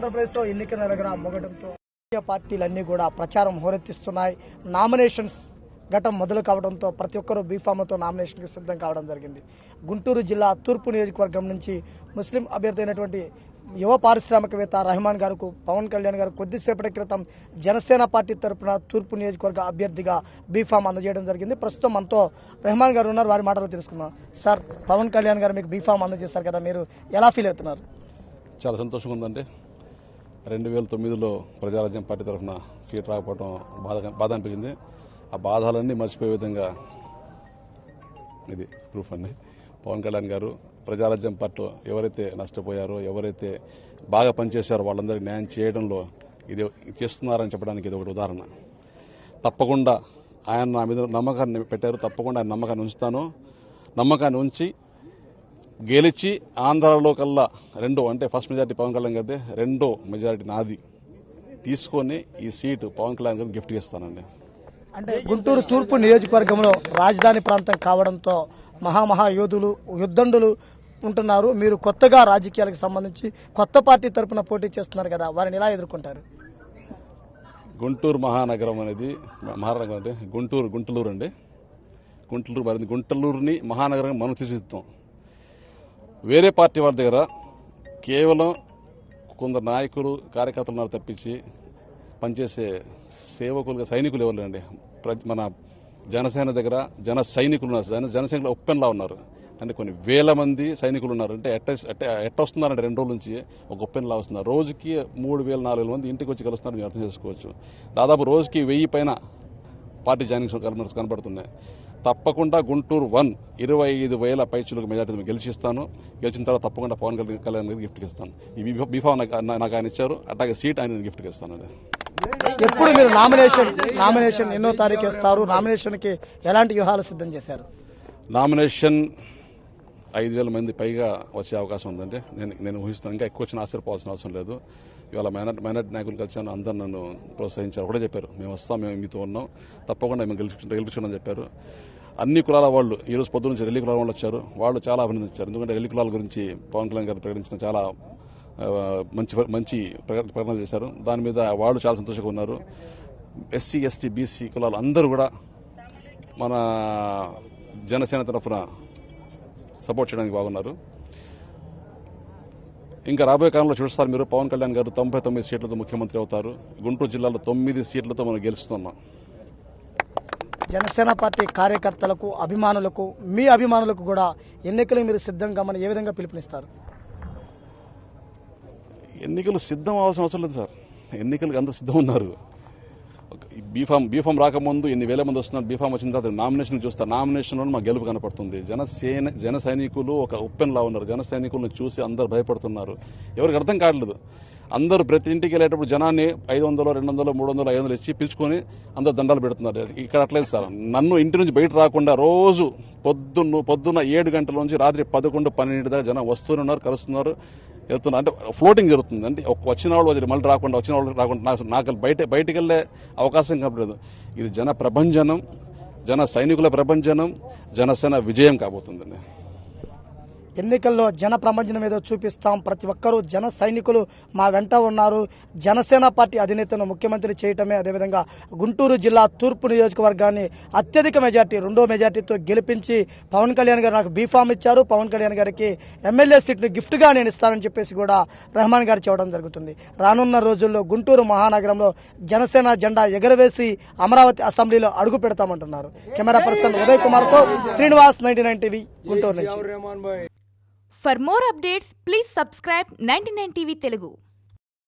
ఆంధ్రప్రదేశ్లో ఎన్నికల నగర మొగడంతో పార్టీలన్నీ కూడా ప్రచారం హోరెత్తిస్తున్నాయి. నామినేషన్స్ ఘటం మొదలు కావడంతో ప్రతి ఒక్కరూ బీఫామ్తో నామినేషన్కి సిద్ధం కావడం జరిగింది. గుంటూరు జిల్లా తూర్పు నియోజకవర్గం నుంచి ముస్లిం అభ్యర్థి అయినటువంటి యువ పారిశ్రామికవేత్త రెహమాన్ గారికి పవన్ కళ్యాణ్ గారు కొద్దిసేపటి క్రితం జనసేన పార్టీ తరఫున తూర్పు నియోజకవర్గ అభ్యర్థిగా బీఫామ్ అందజేయడం జరిగింది. ప్రస్తుతం మనతో రెహమాన్ గారు ఉన్నారు, వారి మాటలు తెలుసుకుందాం. సార్, పవన్ కళ్యాణ్ గారు మీకు బీఫామ్ అందజేస్తారు కదా, మీరు ఎలా ఫీల్ అవుతున్నారు? చాలా సంతోషంగా ఉందండి. 2009లో ప్రజారాజ్యం పార్టీ తరఫున సీట్ రాకపోవడం బాధ అనిపించింది. ఆ బాధలన్నీ మర్చిపోయే విధంగా ఇది ప్రూఫ్ అండి. పవన్ కళ్యాణ్ గారు ప్రజారాజ్యం పార్టీలో ఎవరైతే నష్టపోయారో, ఎవరైతే బాగా పనిచేశారో వాళ్ళందరికీ న్యాయం చేయడంలో ఇది చేస్తున్నారని చెప్పడానికి ఇది ఒకటి ఉదాహరణ. తప్పకుండా ఆయన నా మీద నమ్మకాన్ని పెట్టారు. తప్పకుండా ఆయన నమ్మకాన్ని ఉంచుతాను. నమ్మకాన్ని ఉంచి గెలిచి ఆంధ్రాలో కల్లా అంటే ఫస్ట్ మెజారిటీ పవన్ కళ్యాణ్ గారిదే, రెండో మెజారిటీ నాది తీసుకొని ఈ సీటు పవన్ కళ్యాణ్ గారికి గిఫ్ట్ ఇస్తానండి. అంటే గుంటూరు తూర్పు నియోజకవర్గంలో రాజధాని ప్రాంతం కావడంతో మహాయోధులు, యుద్ధండులు ఉంటున్నారు. మీరు కొత్తగా రాజకీయాలకు సంబంధించి కొత్త పార్టీ తరఫున పోటీ చేస్తున్నారు కదా, వారిని ఎలా ఎదుర్కొంటారు? గుంటూరు మహానగరం అనేది గుంటూరు అండి. గుంటూరుని మహానగరంగా మనం తీర్చిదిద్దాం. వేరే పార్టీ వాళ్ళ దగ్గర కేవలం కొందరు నాయకులు, కార్యకర్తలు ఉన్నారు తప్పించి పనిచేసే సేవకులుగా సైనికులు ఎవరు లేరండి. మన జనసేన దగ్గర జన సైనికులు ఉన్నారు. జనసైనికులు ఉప్పెన్లా ఉన్నారు. అంటే కొన్ని వేల మంది సైనికులు ఉన్నారు. అంటే ఎట్ట వస్తున్నారంటే 2 రోజుల నుంచి ఒక ఉప్పెన్లా వస్తున్నారు. రోజుకి 3,000-4,000 మంది ఇంటికి వచ్చి కలుస్తున్నారు. మీరు అర్థం చేసుకోవచ్చు. దాదాపు రోజుకి 1000 పైన పార్టీ జాయినింగ్స్ కనబడుతున్నాయి. తప్పకుండా గుంటూరు 25,000 పైచులకు మెజార్టీ గెలిచిస్తాను. గెలిచిన తర్వాత తప్పకుండా పవన్ కళ్యాణ్ గారికి గిఫ్ట్ ఇస్తాను. ఈ బీఫామ్ నాకు ఆయన ఇచ్చారు. అట్లాగే సీట్ ఆయన గిఫ్ట్ ఇస్తాను. ఎప్పుడు మీరు నామినేషన్ ఎన్నో తారీఖు ఇస్తారు? నామినేషన్ కి ఎలాంటి వ్యూహాలు సిద్ధం చేశారు? నామినేషన్ 5,000 మంది పైగా వచ్చే అవకాశం ఉందండి. నేను ఊహిస్తాను. ఇంకా ఎక్కువ వచ్చిన ఆశ్చర్యపోవాల్సిన అవసరం లేదు. ఇవాళ మైనార్టీ నాయకులు కలిసాను. అందరూ నన్ను ప్రోత్సహించారు. ఒకటే చెప్పారు, మేము వస్తాం, మేము మీతో ఉన్నాం, తప్పకుండా మేము గెలిపించుకున్నామని చెప్పారు. అన్ని కులాల వాళ్ళు ఈరోజు పొద్దు నుంచి రెల్లి కులాల వాళ్ళు వచ్చారు. వాళ్ళు చాలా అభినందించారు. ఎందుకంటే రెల్లి కులాల గురించి పవన్ కళ్యాణ్ గారు ప్రకటించిన చాలా మంచి ప్రకటన చేశారు. దాని మీద వాళ్ళు చాలా సంతోషంగా ఉన్నారు. ఎస్సీ, ఎస్టీ, బీసీ కులాలు అందరూ కూడా మన జనసేన తరఫున సపోర్ట్ చేయడానికి బాగున్నారు. ఇంకా రాబోయే కాలంలో చూస్తారు మీరు, పవన్ కళ్యాణ్ గారు 99 సీట్లతో ముఖ్యమంత్రి అవుతారు. గుంటూరు జిల్లాలో 9 సీట్లతో మనం గెలుస్తున్నాం. జనసేన పార్టీ కార్యకర్తలకు, అభిమానులకు, మీ అభిమానులకు కూడా ఎన్నికలు మీరు సిద్ధంగా ఏ విధంగా పిలుపునిస్తారు? ఎన్నికలు సిద్ధం అవ్వాల్సిన అవసరం లేదు సార్. ఎన్నికలకు అందరూ సిద్ధం ఉన్నారు. బీఫామ్ రాకముందు ఎన్ని వేల మంది వస్తున్నారు. బీఫామ్ వచ్చిన తర్వాత నామినేషన్ చూస్తారు. నామినేషన్లో మా గెలుపు కనపడుతుంది. జన సైనికులు ఒక ఉప్పెన్లా ఉన్నారు. జన సైనికులను చూసి అందరు భయపడుతున్నారు. ఎవరికి అర్థం కావట్లేదు. అందరూ ప్రతి ఇంటికి వెళ్ళేటప్పుడు జనాన్ని 500, 200, 300, 500 ఇచ్చి పిలుచుకొని అందరు దండాలు పెడుతున్నారు. ఇక్కడ అట్లేదు సార్. నన్ను ఇంటి నుంచి బయట రాకుండా రోజు పొద్దున్న 7 గంటల నుంచి రాత్రి 11, 12 దాకా జనం వస్తూనే ఉన్నారు, కలుస్తున్నారు, వెళ్తున్నారు. అంటే ఫ్లోటింగ్ జరుగుతుంది. అంటే వచ్చిన వాళ్ళు మళ్ళీ వచ్చిన వాళ్ళు రాకుండా నాకు బయటికి వెళ్లే అవకాశం కనపడలేదు. ఇది జన ప్రభంజనం, జన సైనికుల ప్రభంజనం, జనసేన విజయం కాబోతుందండి. ఎన్నికల్లో జన ప్రపంచం ఏదో చూపిస్తాం, ప్రతి ఒక్కరూ జన సైనికులు మా వెంట ఉన్నారు, జనసేన పార్టీ అధినేతను ముఖ్యమంత్రి చేయటమే, అదేవిధంగా గుంటూరు జిల్లా తూర్పు నియోజకవర్గాన్ని అత్యధిక మెజార్టీ, 2వ మెజార్టీతో గెలిపించి పవన్ కళ్యాణ్ గారు నాకు బీఫామ్ ఇచ్చారు, పవన్ కళ్యాణ్ గారికి ఎమ్మెల్యే సీట్ను గిఫ్ట్గా నేను ఇస్తానని చెప్పేసి కూడా రెహమాన్ గారు చెప్పడం జరుగుతుంది. రానున్న రోజుల్లో గుంటూరు మహానగరంలో జనసేన జెండా ఎగరవేసి అమరావతి అసెంబ్లీలో అడుగు పెడతామంటున్నారు. కెమెరా పర్సన్ ఉదయ్ కుమార్తో శ్రీనివాస్, 99 టీవీ, గుంటూరు నుంచి. For more updates, please subscribe 99 TV Telugu.